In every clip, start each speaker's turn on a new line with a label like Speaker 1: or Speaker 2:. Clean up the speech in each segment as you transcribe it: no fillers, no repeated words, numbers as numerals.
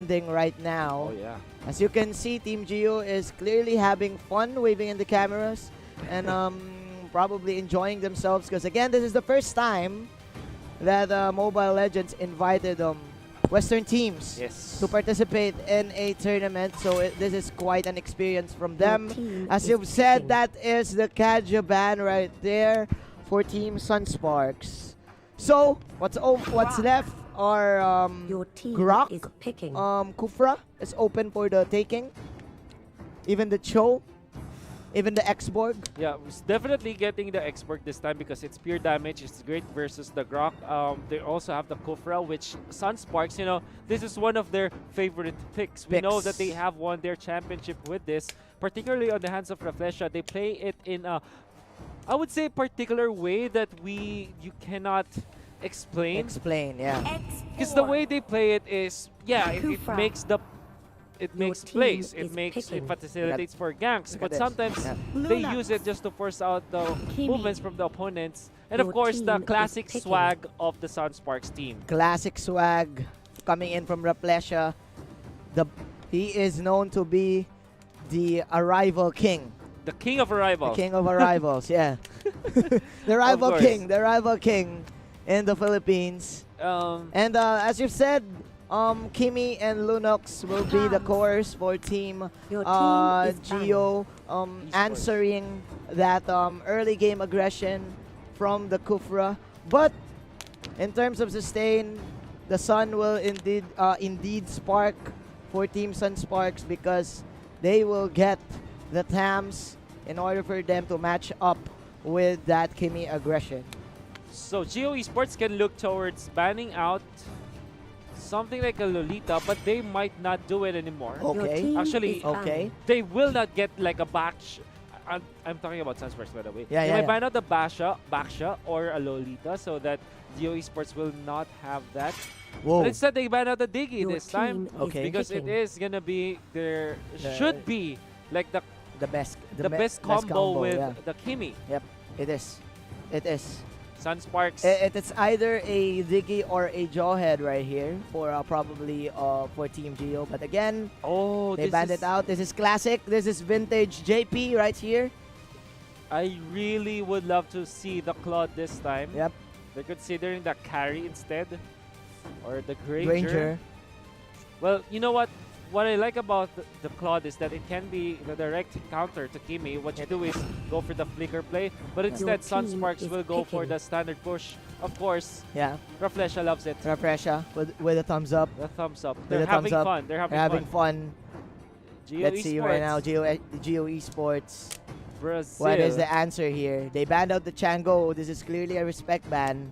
Speaker 1: trending right now.
Speaker 2: Oh yeah.
Speaker 1: As you can see, Team Geo is clearly having fun waving in the cameras and probably enjoying themselves because again, this is the first time that Mobile Legends invited Western teams
Speaker 2: Yes.
Speaker 1: to participate in a tournament. So this is quite an experience from them. As you've said, that is the Kaja ban right there for Team Sunsparks. So what's left are
Speaker 3: Your team
Speaker 1: Grok,
Speaker 3: is picking.
Speaker 1: Kufra is open for the taking. Even the Cho, even the X-Borg.
Speaker 2: Yeah, it's definitely getting the expert this time because it's pure damage. It's great versus the Grok. They also have the Kufra, which Sunsparks, you know, this is one of their favorite picks. We know that they have won their championship with this, particularly on the hands of Reflesha. They play it in a, I would say, particular way that you cannot explain.
Speaker 1: Yeah.
Speaker 2: Because the way they play it is, yeah, it makes the plays. It facilitates for ganks, but sometimes they use it just to force out the movements from the opponents. And of course, the classic swag of the Sunsparks team.
Speaker 1: Classic swag coming in from Reflesha. He is known to be the Arrival King.
Speaker 2: The king of arrivals.
Speaker 1: The king of arrivals, yeah. The rival king in the Philippines. And as you've said, Kimi and Lunox will be the cores for Team Geo, answering that early game aggression from the Kufra. But in terms of sustain, the Sun will indeed spark for Team Sunsparks because they will get the TAMs in order for them to match up with that Kimi aggression.
Speaker 2: So Geo Esports can look towards banning out something like a Lolita, but they might not do it anymore.
Speaker 1: Okay.
Speaker 2: Actually, they will not get like a Baksha. I'm talking about Sunsparks, by the way. They might ban out the Baksha or a Lolita so that Geo Esports will not have that.
Speaker 1: Whoa.
Speaker 2: But instead, they ban out the Diggy this time because
Speaker 3: picking.
Speaker 2: it is gonna be should be like the best combo with the Kimi.
Speaker 1: Yep, it is. It is.
Speaker 2: Sunsparks.
Speaker 1: It is either a Diggy or a Jawhead right here for probably for Team Geo. But again, they banned it out. This is classic. This is vintage JP right here.
Speaker 2: I really would love to see the Claude this time.
Speaker 1: Yep.
Speaker 2: They're considering the carry instead. Or the Granger.
Speaker 1: Granger.
Speaker 2: Well, you know what? What I like about the Claude is that it can be the direct counter to Kimi. What you do is go for the flicker play, but instead Sunsparks will go for the standard push. Of course, Reflesha loves it.
Speaker 1: Reflesha with a thumbs up.
Speaker 2: The thumbs up. They're having fun. They're having fun.
Speaker 1: Let's see right now, Geo Esports.
Speaker 2: Brazil.
Speaker 1: What is the answer here? They banned out the Chango. This is clearly a respect ban.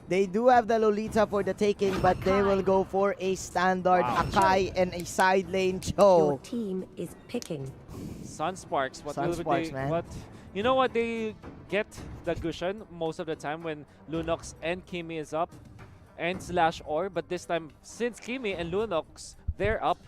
Speaker 1: They do have the Lolita for the taking, but they will go for a standard Akai and a side lane Cho.
Speaker 3: Your team is picking.
Speaker 2: Sunsparks.
Speaker 1: Man.
Speaker 2: What? You know what? They get the cushion most of the time when Lunox and Kimi is up and /or. But this time, since Kimi and Lunox, they're up,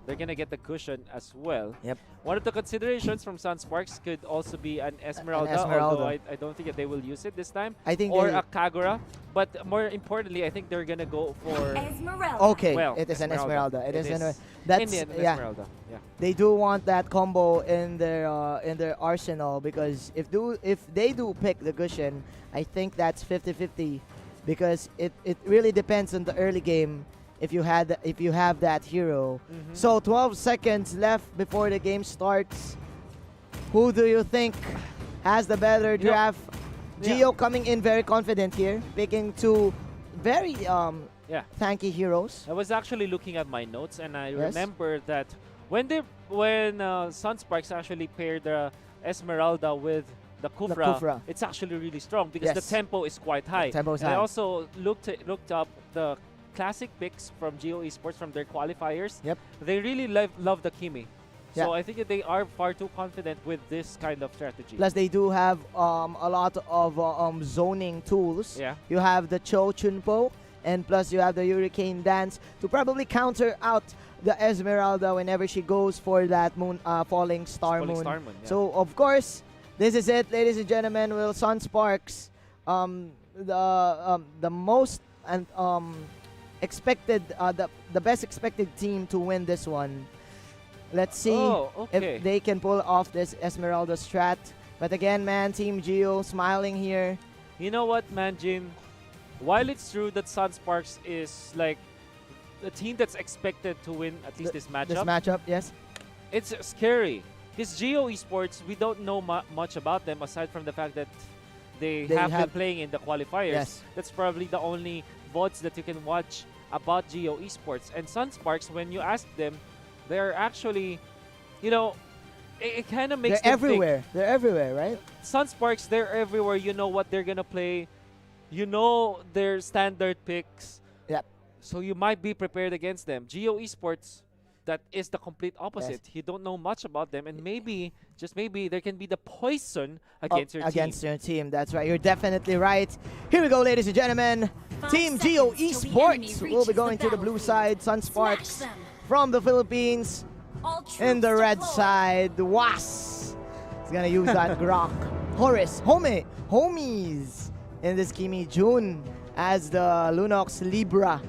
Speaker 2: they're gonna get the cushion as well.
Speaker 1: Yep.
Speaker 2: One of the considerations from Sunsparks could also be an Esmeralda, although I don't think that they will use it this time.
Speaker 1: I think
Speaker 2: or a Kagura. But more importantly, I think they're gonna go for
Speaker 4: Esmeralda.
Speaker 1: Okay,
Speaker 2: well,
Speaker 1: it is an Esmeralda. It is
Speaker 2: that's Indian Esmeralda. Yeah.
Speaker 1: They do want that combo in their arsenal because if they do pick the cushion, I think that's 50-50 because it really depends on the early game. If you have that hero. So 12 seconds left before the game starts. Who do you think has the better draft? Geo coming in very confident here, picking two very tanky heroes.
Speaker 2: I was actually looking at my notes and I remember that when Sunsparks actually paired the Esmeralda with the Kufra, it's actually really strong because the tempo is quite high. I also looked up the classic picks from Geo Esports from their qualifiers.
Speaker 1: Yep.
Speaker 2: They really love the Kimi. So I think that they are far too confident with this kind of strategy.
Speaker 1: Plus they do have a lot of zoning tools.
Speaker 2: Yeah.
Speaker 1: You have the Cho Chunpo and plus you have the Hurricane Dance to probably counter out the Esmeralda whenever she goes for that falling star moon. So of course, this is it, ladies and gentlemen. Will Sunsparks the most expected, the best expected team to win this one. Let's see if they can pull off this Esmeralda strat. But again, man, Team Geo smiling here.
Speaker 2: You know what, man, Jim? While it's true that Sunsparks is like the team that's expected to win at least this matchup.
Speaker 1: Yes.
Speaker 2: It's scary. Because Geo Esports, we don't know much about them aside from the fact that they have been playing in the qualifiers.
Speaker 1: Yes.
Speaker 2: That's probably the only VODs that you can watch about Geo Esports. And Sunsparks, when you ask them, they're actually, you know, it kind of makes
Speaker 1: they're
Speaker 2: them
Speaker 1: everywhere.
Speaker 2: think.
Speaker 1: They're everywhere, right?
Speaker 2: Sunsparks, they're everywhere. You know what they're gonna play. You know their standard picks.
Speaker 1: Yep.
Speaker 2: So you might be prepared against them. Geo Esports, that is the complete opposite.
Speaker 1: Yes.
Speaker 2: You don't know much about them, and maybe, just maybe, there can be the poison against your team.
Speaker 1: Against your team, that's right. You're definitely right. Here we go, ladies and gentlemen. Team Geo Esports will be going to the blue side. Sunsparks from the Philippines. In the red side, Was is gonna use that Grok. Homies in this Kimi Jun as the Lunox Libra,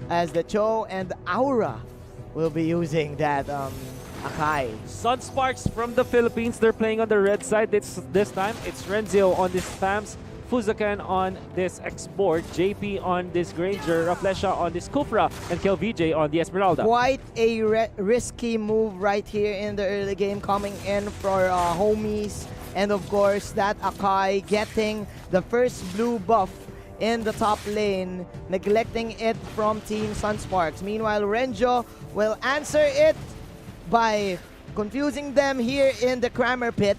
Speaker 1: as the Cho and Aura will be using that Akai.
Speaker 2: Sunsparks from the Philippines, they're playing on the red side. This time, it's Renzio on this Spams, Fuzakan on this Export, JP on this Granger, Raflesha on this Kufra, and KelVJ on the Esmeralda.
Speaker 1: Quite a risky move right here in the early game, coming in for Homies. And of course, that Akai getting the first blue buff in the top lane, neglecting it from Team Sunsparks. Meanwhile, Renjo will answer it by confusing them here in the Kramer pit.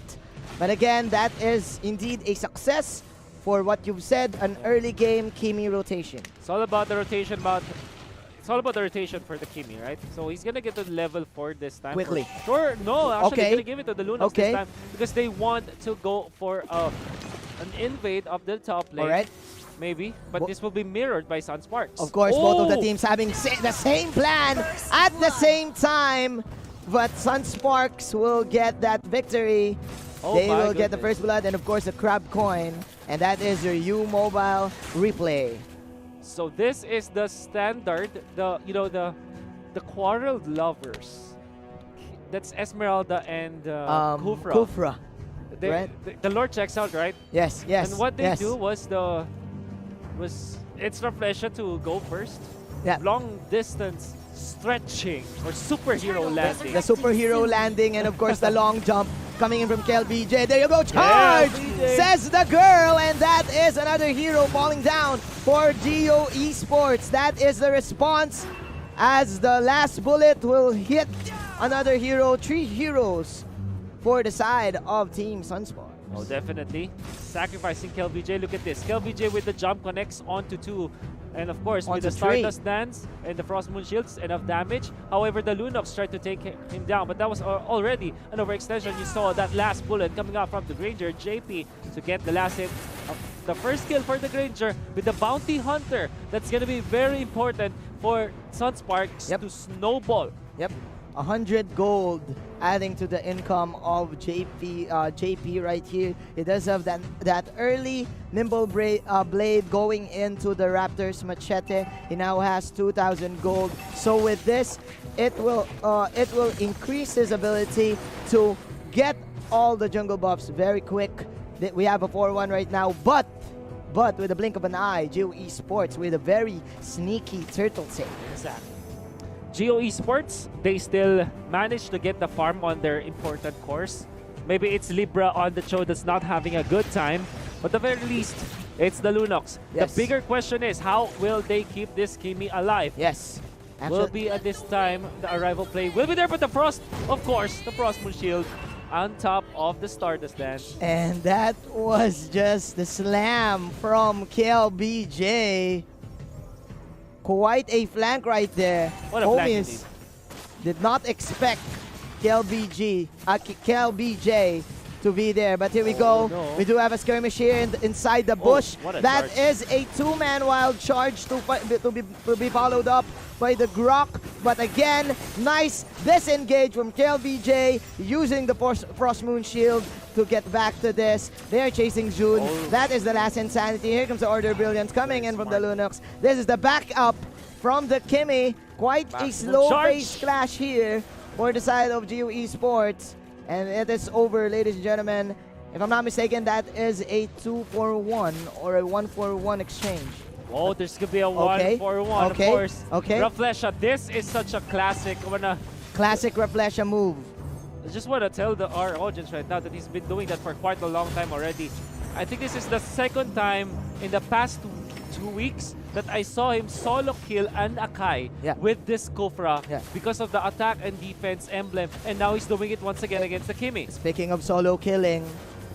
Speaker 1: But again, that is indeed a success for what you've said, an early game Kimi rotation.
Speaker 2: It's all about the rotation, it's all about the rotation for the Kimi, right? So he's gonna get to level 4 this time.
Speaker 1: Quickly.
Speaker 2: Sure, no, actually
Speaker 1: Okay.
Speaker 2: gonna give it to the Lunox this time because they want to go for an invade of the top lane.
Speaker 1: All right.
Speaker 2: Maybe, but this will be mirrored by Sunsparks.
Speaker 1: Of course, both of the teams having the same plan at the same time, but Sunsparks will get that victory. They will get the first blood and of course the crab coin, and that is your U Mobile replay.
Speaker 2: So this is the standard, the quarreled lovers. That's Esmeralda and Kufra.
Speaker 1: Kufra. Right?
Speaker 2: The Lord checks out, right?
Speaker 1: Yes, yes.
Speaker 2: And what they do was it's Raflesha to go first.
Speaker 1: Yeah.
Speaker 2: Long distance stretching or superhero landing.
Speaker 1: The superhero landing and of course the long jump coming in from KelVJ. There you go, charge! Says the girl, and that is another hero falling down for Geo Esports. That is the response as the last bullet will hit another hero. 3 heroes for the side of Team Sunsparks.
Speaker 2: Oh, definitely. Sacrificing KelVJ. Look at this. KelVJ with the jump connects onto 2. And of course, with the Stardust Dance and the Frost Moon Shields, enough damage. However, the Lunox tried to take him down, but that was already an overextension. You saw that last bullet coming out from the Granger, JP, to get the last hit of the first kill for the Granger with the Bounty Hunter. That's going to be very important for Sunsparks to snowball.
Speaker 1: Yep. 100 gold adding to the income of JP right here. It does have that early nimble blade going into the Raptors machete. He now has 2,000 gold. So with this, it will increase his ability to get all the jungle buffs very quick. We have a 4-1 right now, but with a blink of an eye, Geo Esports with a very sneaky turtle save.
Speaker 2: Exactly. Geo Esports, they still managed to get the farm on their important course. Maybe it's Libra on the show that's not having a good time, but at the very least, it's the Lunox.
Speaker 1: Yes.
Speaker 2: The bigger question is, how will they keep this Kimi alive?
Speaker 1: Yes.
Speaker 2: Will be at this time, the arrival play will be there, but the Frost, of course, the Frost Moon Shield on top of the Stardust Dance.
Speaker 1: And that was just the slam from KelVJ. Quite a flank right there.
Speaker 2: What a flank indeed.
Speaker 1: Did not expect KelVJ to be there, but here we go.
Speaker 2: No.
Speaker 1: We do have a skirmish here inside the bush. That
Speaker 2: charge.
Speaker 1: is a 2-man wild charge to be followed up by the Grok. But again, nice disengage from KelVJ using the Frost Moon Shield to get back to this. They are chasing June. That is the last insanity. Here comes the Order Brilliance coming in from the Lunox. This is the backup from the Kimmy. Quite a slow-paced clash here for the side of Geo Esports. And it is over, ladies and gentlemen. If I'm not mistaken, that is a 2-for-1 or a 1-for-1 exchange.
Speaker 2: Oh, there's gonna be a 1-for-1, of course.
Speaker 1: Okay.
Speaker 2: Raflesha, this is such a classic.
Speaker 1: Classic Raflesha move.
Speaker 2: I just want to tell our audience right now that he's been doing that for quite a long time already. I think this is the second time in the past two weeks that I saw him solo kill an Akai with this Kofra because of the attack and defense emblem, and now he's doing it once again against the Kimmy.
Speaker 1: Speaking of solo killing,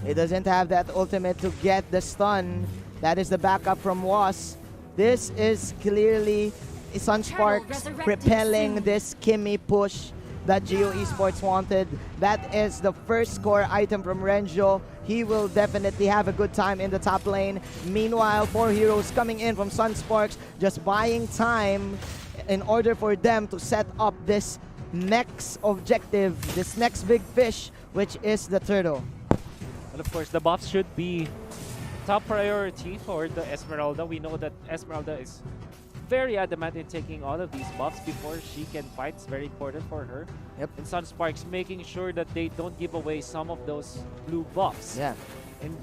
Speaker 1: he doesn't have that ultimate to get the stun. That is the backup from Was. This is clearly Sunsparks repelling this Kimmy push that Geo Esports wanted. That is the first core item from Renjo. He will definitely have a good time in the top lane. Meanwhile, 4 heroes coming in from Sunsparks, just buying time in order for them to set up this next objective, this next big fish, which is the turtle.
Speaker 2: And of course, the buffs should be top priority for the Esmeralda. We know that Esmeralda is very adamant in taking all of these buffs before she can fight. It's very important for her.
Speaker 1: Yep.
Speaker 2: And Sunsparks making sure that they don't give away some of those blue buffs.
Speaker 1: Yeah.
Speaker 2: In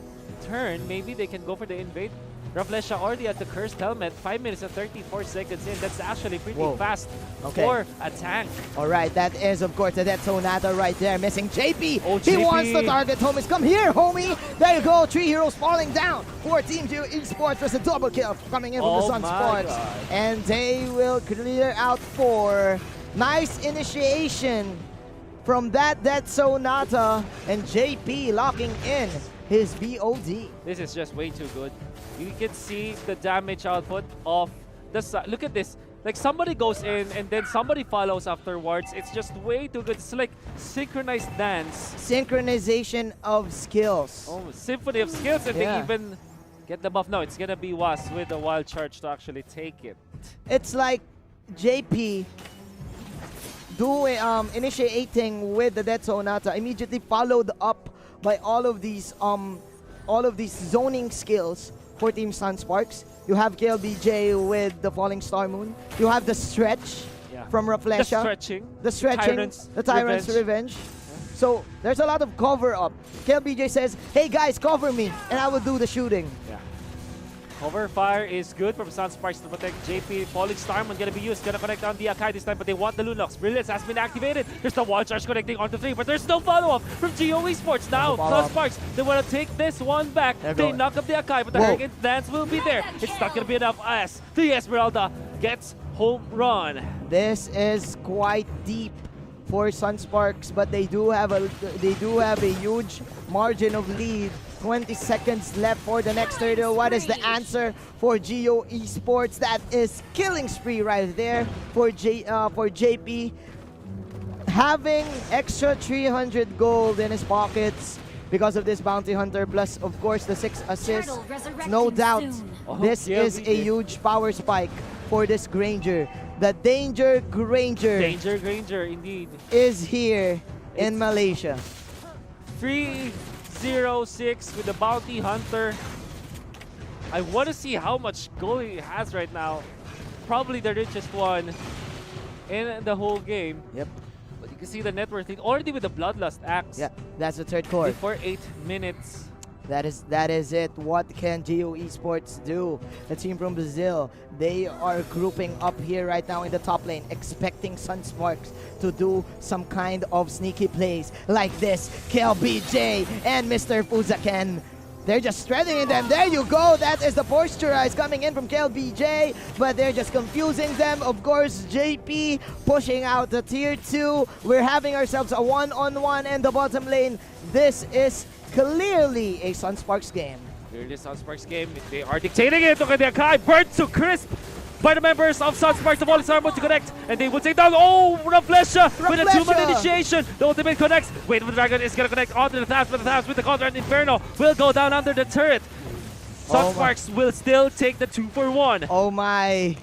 Speaker 2: turn, maybe they can go for the invade. Raflesha already at the cursed helmet, 5 minutes and 34 seconds in. That's actually pretty fast for a tank.
Speaker 1: All right, that is, of course, the Death Sonata right there, missing JP.
Speaker 2: Oh,
Speaker 1: he
Speaker 2: JP
Speaker 1: wants to target homies. Come here, homie. There you go. 3 heroes falling down for Team Geo Esports. There's a double kill coming in from the Sunsparks. And they will clear out 4. Nice initiation from that Death Sonata. And JP locking in his BOD.
Speaker 2: This is just way too good. You can see the damage output of the side. Look at this. Like, somebody goes in and then somebody follows afterwards. It's just way too good. It's like synchronized dance.
Speaker 1: Synchronization of skills.
Speaker 2: Oh, symphony of skills. And they even get the buff. No, it's going to be Was with the wild charge to actually take it.
Speaker 1: It's like JP doing initiating with the Death Sonata, immediately followed up by all of these zoning skills for Team Sunsparks. You have KLBJ with the Falling Star Moon. You have the stretch from Raflesha.
Speaker 2: The stretching.
Speaker 1: The Tyrant's Revenge. So there's a lot of cover up. KLBJ says, hey guys, cover me, and I will do the shooting.
Speaker 2: Yeah. Cover fire is good from Sunsparks to protect JP. Falling Starman gonna be used, gonna connect on the Akai this time, but they want the Lunox. Brilliance has been activated. There's the wall charge connecting onto 3, but there's no follow-up from Geo Esports. Now, Sunsparks, they want to take this one back. They knock up the Akai, but the Hurricane Dance will be there. It's not gonna be enough as the Esmeralda gets home run.
Speaker 1: This is quite deep for Sunsparks, but they do have a huge margin of lead. 20 seconds left for the next turtle. What is the answer for Geo Esports? That is killing spree right there for JP. Having extra 300 gold in his pockets because of this bounty hunter, plus of course the 6 assists. No doubt, this is a huge power spike for this Granger. The Danger Granger.
Speaker 2: Danger Granger, indeed.
Speaker 1: Is here in Malaysia.
Speaker 2: 3-0-6 with the bounty hunter. I want to see how much gold he has right now. Probably the richest one in the whole game.
Speaker 1: Yep.
Speaker 2: But you can see the net worth already with the Bloodlust Axe.
Speaker 1: Yeah, that's the third core.
Speaker 2: For 8 minutes.
Speaker 1: That is it. What can Geo Esports do? The team from Brazil, they are grouping up here right now in the top lane, expecting Sunsparks to do some kind of sneaky plays like this. KLBJ and Mr. Fuzaken. They're just strengthening them. There you go. That is the Posturize coming in from KLBJ, but they're just confusing them. Of course, JP pushing out the tier 2. We're having ourselves a one-on-one in the bottom lane. This is clearly a Sunsparks game.
Speaker 2: Clearly Sunsparks game. They are dictating it. Look at the Akai. Burnt to crisp by the members of Sunsparks. The Falling Star to connect, and they will take down. Oh, Raflesha with a 2-man initiation. The ultimate connects. Wait for the Dragon is going to connect onto the Thams, but the Thams with the counter, and Inferno will go down under the turret. Sunsparks will still take the 2-for-1.
Speaker 1: Oh my.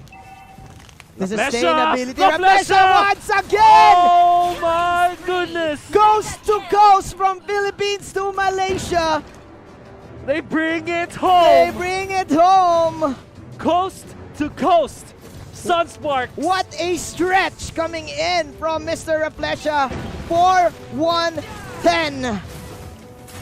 Speaker 1: The
Speaker 2: Raflesha!
Speaker 1: sustainability. Raflesha once again!
Speaker 2: Oh my goodness!
Speaker 1: Coast to coast from Philippines to Malaysia.
Speaker 2: They bring it home!
Speaker 1: They bring it home!
Speaker 2: Coast to coast. Sunsparks.
Speaker 1: What a stretch coming in from Mr. Reflesha. 4-1-10.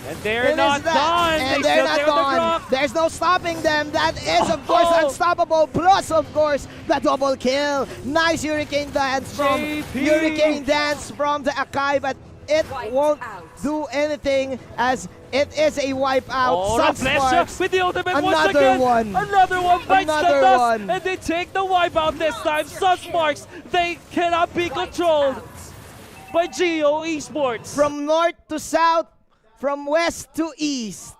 Speaker 2: And they're not done.
Speaker 1: And they're not gone. There's no stopping them. That is, of course, unstoppable. Plus, of course, the double kill. Nice Hurricane Dance from the Akai, but it won't do anything as it is a wipeout. Sunsparks
Speaker 2: with the ultimate
Speaker 1: another one.
Speaker 2: Another one bites the dust, and they take the wipeout this time. Sunsparks, they cannot be controlled by Geo Esports.
Speaker 1: From north to south, from west to east.